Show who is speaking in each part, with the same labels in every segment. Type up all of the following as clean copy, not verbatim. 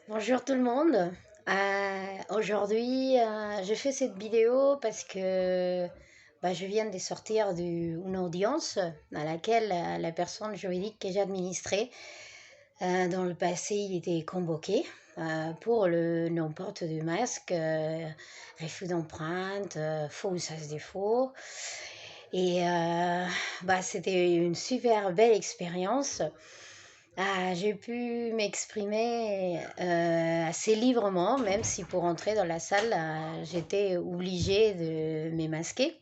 Speaker 1: Bonjour tout le monde. Aujourd'hui, je fais cette vidéo parce que je viens de sortir d'une audience à laquelle la personne juridique que j'ai administrée dans le passé, il était convoqué pour le non-porte du masque, refus d'empreinte, faux usage des faux. Et c'était une super belle expérience. J'ai pu m'exprimer assez librement, même si pour entrer dans la salle, j'étais obligée de me masquer.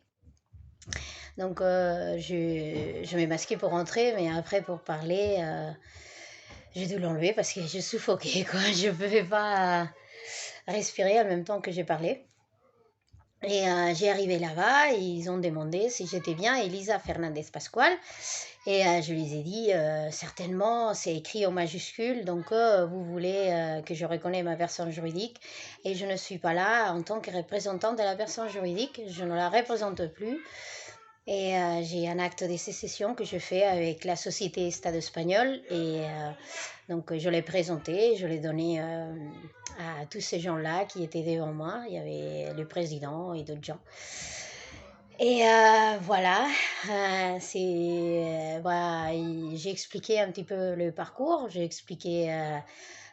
Speaker 1: Donc, je m'ai masquée pour entrer, mais après, pour parler, j'ai dû l'enlever parce que je suffoquais, quoi. Je ne pouvais pas respirer en même temps que j'ai parlé. Et j'ai arrivé là-bas, ils ont demandé si j'étais bien Elisa Fernandez Pascual. Et je les ai dit, certainement, c'est écrit en majuscule, donc vous voulez que je reconnais ma personne juridique. Et je ne suis pas là en tant que représentante de la personne juridique, je ne la représente plus. Et j'ai un acte de sécession que je fais avec la société Stade espagnol. Et donc je l'ai présenté, je l'ai donné à tous ces gens-là qui étaient devant moi. Il y avait le président et d'autres gens. Et voilà, voilà, j'ai expliqué un petit peu le parcours, j'ai expliqué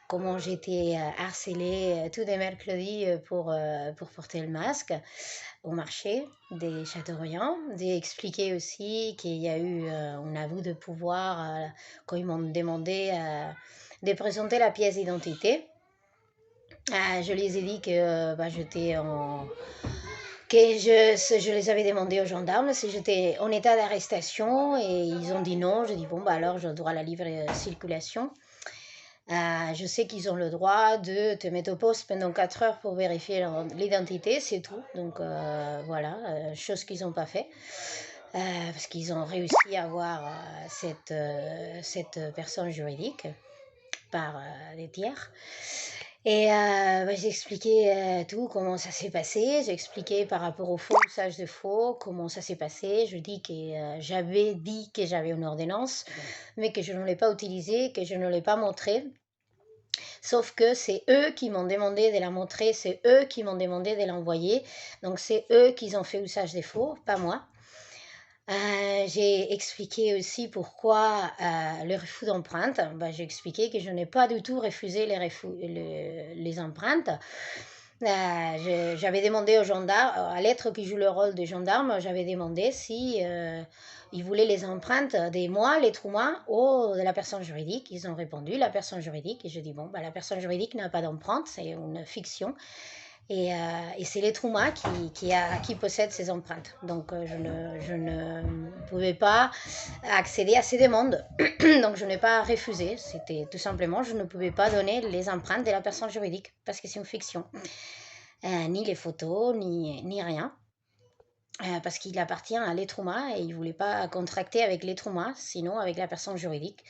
Speaker 1: comment j'étais harcelée tous les mercredis pour porter le masque au marché des Châteaubriand. J'ai expliqué aussi qu'il y a eu un abus de pouvoir quand ils m'ont demandé de présenter la pièce d'identité. Je les ai dit que j'étais en que je les avais demandé aux gendarmes si j'étais en état d'arrestation et ils ont dit non. Je dis bon, alors j'ai le droit à la libre circulation. Je sais qu'ils ont le droit de te mettre au poste pendant 4 heures pour vérifier l'identité, c'est tout. Donc voilà, chose qu'ils n'ont pas fait. Parce qu'ils ont réussi à avoir cette personne juridique par des tiers. Et j'ai expliqué tout, comment ça s'est passé. J'ai expliqué par rapport au faux usage de faux, comment ça s'est passé. Je dis que j'avais dit que j'avais une ordonnance, mais que je ne l'ai pas utilisée, que je ne l'ai pas montrée. Sauf que c'est eux qui m'ont demandé de la montrer, c'est eux qui m'ont demandé de l'envoyer. Donc c'est eux qui ont fait usage des faux, pas moi. J'ai expliqué aussi pourquoi le refus d'empreinte. J'ai expliqué que je n'ai pas du tout refusé les empreintes. J'avais demandé aux gendarmes, à l'être qui joue le rôle de gendarme, j'avais demandé si ils voulaient les empreintes des moi, les moi, ou de la personne juridique. Ils ont répondu la personne juridique. Et je dis bon, la personne juridique n'a pas d'empreinte, c'est une fiction. Et c'est les Trouma qui possèdent ces empreintes. Donc je ne pouvais pas accéder à ces demandes. Donc je n'ai pas refusé. C'était tout simplement, je ne pouvais pas donner les empreintes de la personne juridique parce que c'est une fiction. Ni les photos, ni rien. Parce qu'il appartient à l'Etrouma et il ne voulait pas contracter avec l'Etrouma, sinon avec la personne juridique.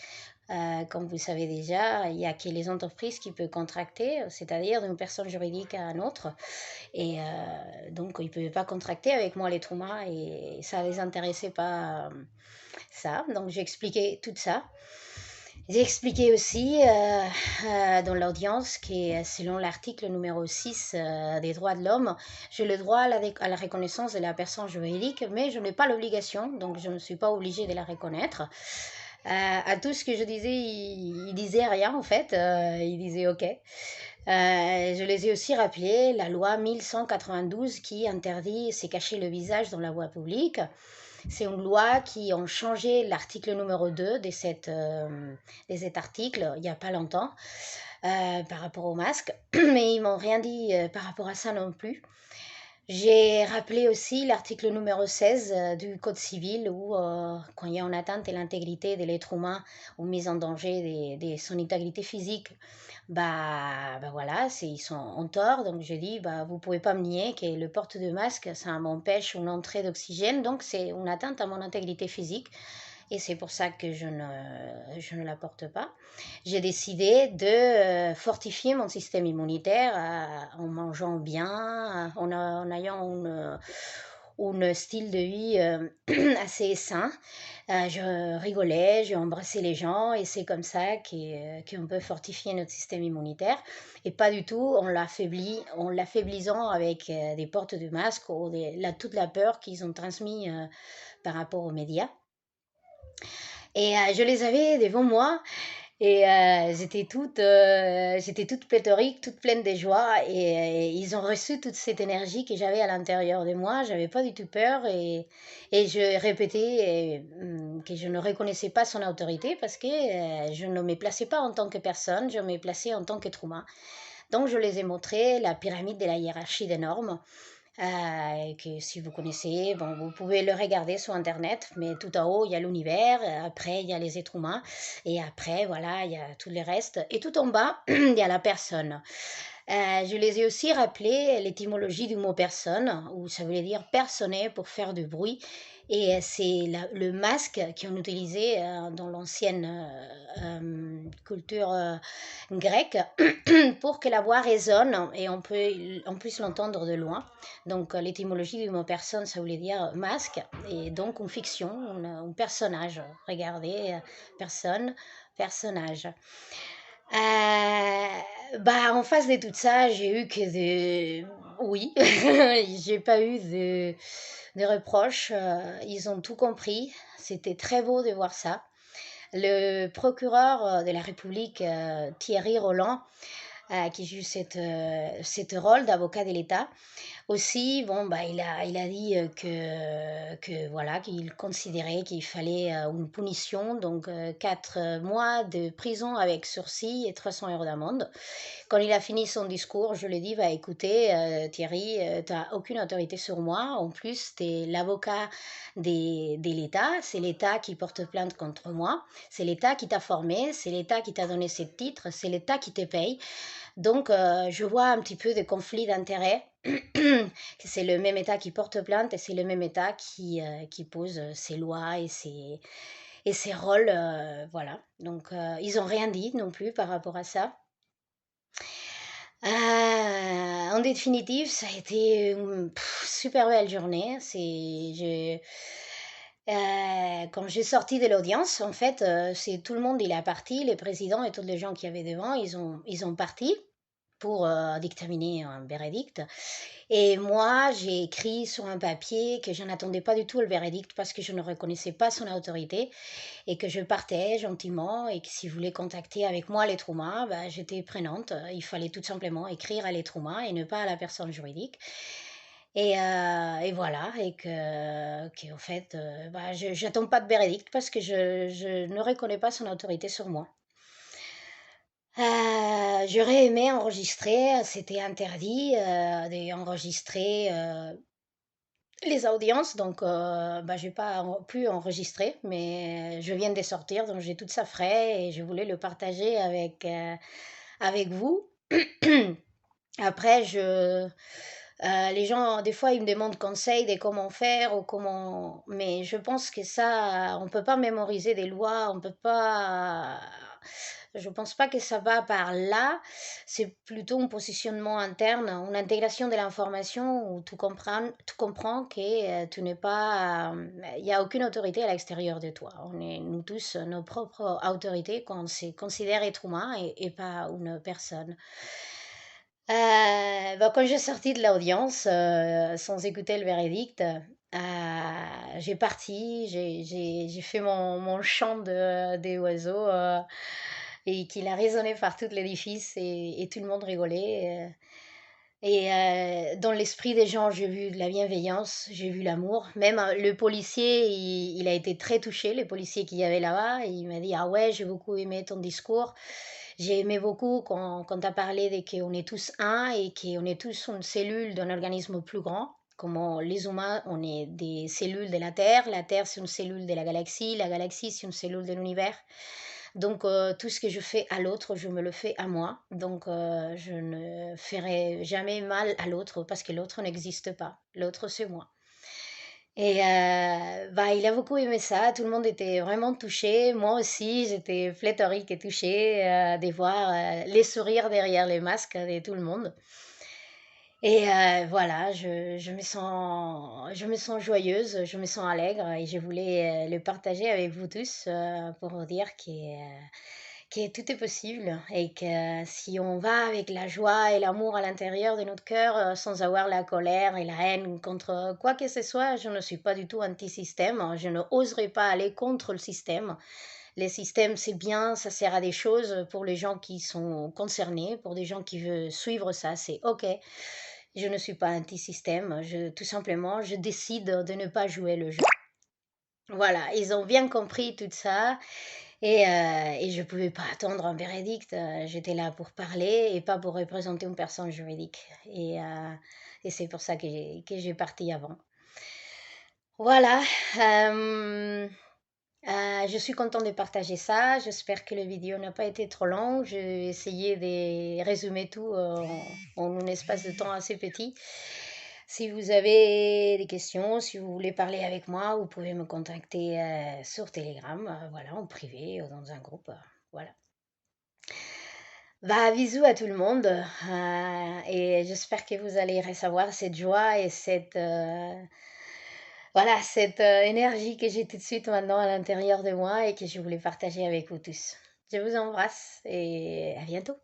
Speaker 1: Comme vous le savez déjà, il n'y a que les entreprises qui peuvent contracter, c'est-à-dire d'une personne juridique à une autre. Et donc, ils ne pouvaient pas contracter avec moi les traumas et ça ne les intéressait pas, ça. Donc, j'ai expliqué tout ça. J'ai expliqué aussi dans l'audience que selon l'article numéro 6 des droits de l'homme, j'ai le droit à la reconnaissance de la personne juridique, mais je n'ai pas l'obligation, donc je ne suis pas obligée de la reconnaître. À tout ce que je disais, il disait rien en fait, il disait ok. Je les ai aussi rappelés, la loi 1192 qui interdit se cacher le visage dans la voie publique. C'est une loi qui a changé l'article numéro 2 de cet article il n'y a pas longtemps par rapport au masque, mais ils m'ont rien dit par rapport à ça non plus. J'ai rappelé aussi l'article numéro 16 du Code civil où, quand il y a une atteinte à l'intégrité de l'être humain ou mise en danger de son intégrité physique, voilà, ils sont en tort. Donc je dis, vous ne pouvez pas me nier que le porte de masque, ça m'empêche une entrée d'oxygène. Donc c'est une atteinte à mon intégrité physique. Et c'est pour ça que je ne la porte pas. J'ai décidé de fortifier mon système immunitaire en mangeant bien, en ayant un style de vie assez sain. Je rigolais, je embrassais les gens et c'est comme ça qu'on peut fortifier notre système immunitaire et pas du tout en l'affaiblissant avec des portes de masque ou toute la peur qu'ils ont transmis par rapport aux médias. Et je les avais devant moi et j'étais toute pléthorique, toute pleine de joie et ils ont reçu toute cette énergie que j'avais à l'intérieur de moi. J'avais pas du tout peur et je répétais que je ne reconnaissais pas son autorité parce que je ne me plaçais pas en tant que personne, je me plaçais en tant qu'être humain. Donc je les ai montré la pyramide de la hiérarchie des normes que si vous connaissez, bon, vous pouvez le regarder sur Internet, mais tout en haut, il y a l'univers, après, il y a les êtres humains, et après, voilà, il y a tout le reste, et tout en bas, il y a la personne. Je les ai aussi rappelé l'étymologie du mot personne, où ça voulait dire personner pour faire du bruit. Et c'est le masque qu'on utilisait dans l'ancienne culture grecque pour que la voix résonne et on puisse l'entendre de loin. Donc l'étymologie du mot personne, ça voulait dire masque, et donc une fiction, un personnage. Regardez, personne, personnage. En face de tout ça, j'ai eu que des... Oui, j'ai pas eu de reproches. Ils ont tout compris. C'était très beau de voir ça. Le procureur de la République, Thierry Roland, qui joue cette rôle d'avocat de l'État, aussi, bon, il a dit que voilà, qu'il considérait qu'il fallait une punition, donc 4 mois de prison avec sursis et 300 € d'amende. Quand il a fini son discours, je lui ai dit, va écoutez, Thierry, tu n'as aucune autorité sur moi. En plus, tu es l'avocat de l'État. C'est l'État qui porte plainte contre moi. C'est l'État qui t'a formé. C'est l'État qui t'a donné ce titre. C'est l'État qui te paye. Donc, je vois un petit peu de conflit d'intérêts. C'est le même État qui porte plainte et c'est le même État qui pose ses lois et ses rôles. Voilà. Donc, ils n'ont rien dit non plus par rapport à ça. En définitive, ça a été une super belle journée. Quand j'ai sorti de l'audience, en fait, c'est tout le monde il est parti, les présidents et tous les gens qui avaient devant, ils ont parti pour dictaminer un verdict. Et moi, j'ai écrit sur un papier que je n'attendais pas du tout le verdict parce que je ne reconnaissais pas son autorité et que je partais gentiment et que s'il voulait contacter avec moi l'être humain, j'étais prenante. Il fallait tout simplement écrire à l'être humain et ne pas à la personne juridique. Et voilà, et en fait, je n'attends pas de verdict parce que je ne reconnais pas son autorité sur moi. J'aurais aimé enregistrer, c'était interdit d'enregistrer les audiences, donc j'ai pas pu enregistrer, mais je viens de sortir, donc j'ai tout ça frais et je voulais le partager avec vous. Après, les gens, des fois, ils me demandent conseil de comment faire ou comment... Mais je pense que ça, on peut pas mémoriser des lois, on peut pas... Je pense pas que ça va par là. C'est plutôt un positionnement interne, une intégration de l'information où tu comprends que tu n'es pas... Il n'y a aucune autorité à l'extérieur de toi. On est, nous tous, nos propres autorités quand on se considère être humain et pas une personne. Quand j'ai sorti de l'audience, sans écouter le verdict, j'ai parti, j'ai fait mon chant des oiseaux et qu'il a résonné par tout l'édifice et tout le monde rigolait. Dans l'esprit des gens, j'ai vu de la bienveillance, j'ai vu l'amour. Même le policier, il a été très touché, le policier qu'il y avait là-bas. Il m'a dit, ah ouais, j'ai beaucoup aimé ton discours. J'ai aimé beaucoup quand tu as parlé de qu'on est tous un et qu'on est tous une cellule d'un organisme plus grand. Comme les humains, on est des cellules de la Terre c'est une cellule de la galaxie c'est une cellule de l'univers. Donc tout ce que je fais à l'autre, je me le fais à moi. Donc je ne ferai jamais mal à l'autre parce que l'autre n'existe pas. L'autre, c'est moi. Et il a beaucoup aimé ça, tout le monde était vraiment touché. Moi aussi, j'étais pléthorique et touchée de voir les sourires derrière les masques de tout le monde. Et voilà, je me sens joyeuse, je me sens allègre et je voulais, le partager avec vous tous, pour vous dire que tout est possible et que si on va avec la joie et l'amour à l'intérieur de notre cœur, sans avoir la colère et la haine contre quoi que ce soit, je ne suis pas du tout anti-système, hein. Je n'oserais pas aller contre le système. Les systèmes, c'est bien, ça sert à des choses pour les gens qui sont concernés, pour des gens qui veulent suivre ça, c'est OK. Je ne suis pas anti-système, tout simplement, je décide de ne pas jouer le jeu. Voilà, ils ont bien compris tout ça et je pouvais pas attendre un verdict, j'étais là pour parler et pas pour représenter une personne juridique et c'est pour ça que j'ai parti avant. Voilà, hem je suis contente de partager ça. J'espère que la vidéo n'a pas été trop longue. J'ai essayé de résumer tout en un espace de temps assez petit. Si vous avez des questions, si vous voulez parler avec moi, vous pouvez me contacter sur Telegram, voilà, en privé ou dans un groupe. Voilà. Bah, bisous à tout le monde et j'espère que vous allez recevoir cette joie et cette énergie que j'ai tout de suite maintenant à l'intérieur de moi et que je voulais partager avec vous tous. Je vous embrasse et à bientôt.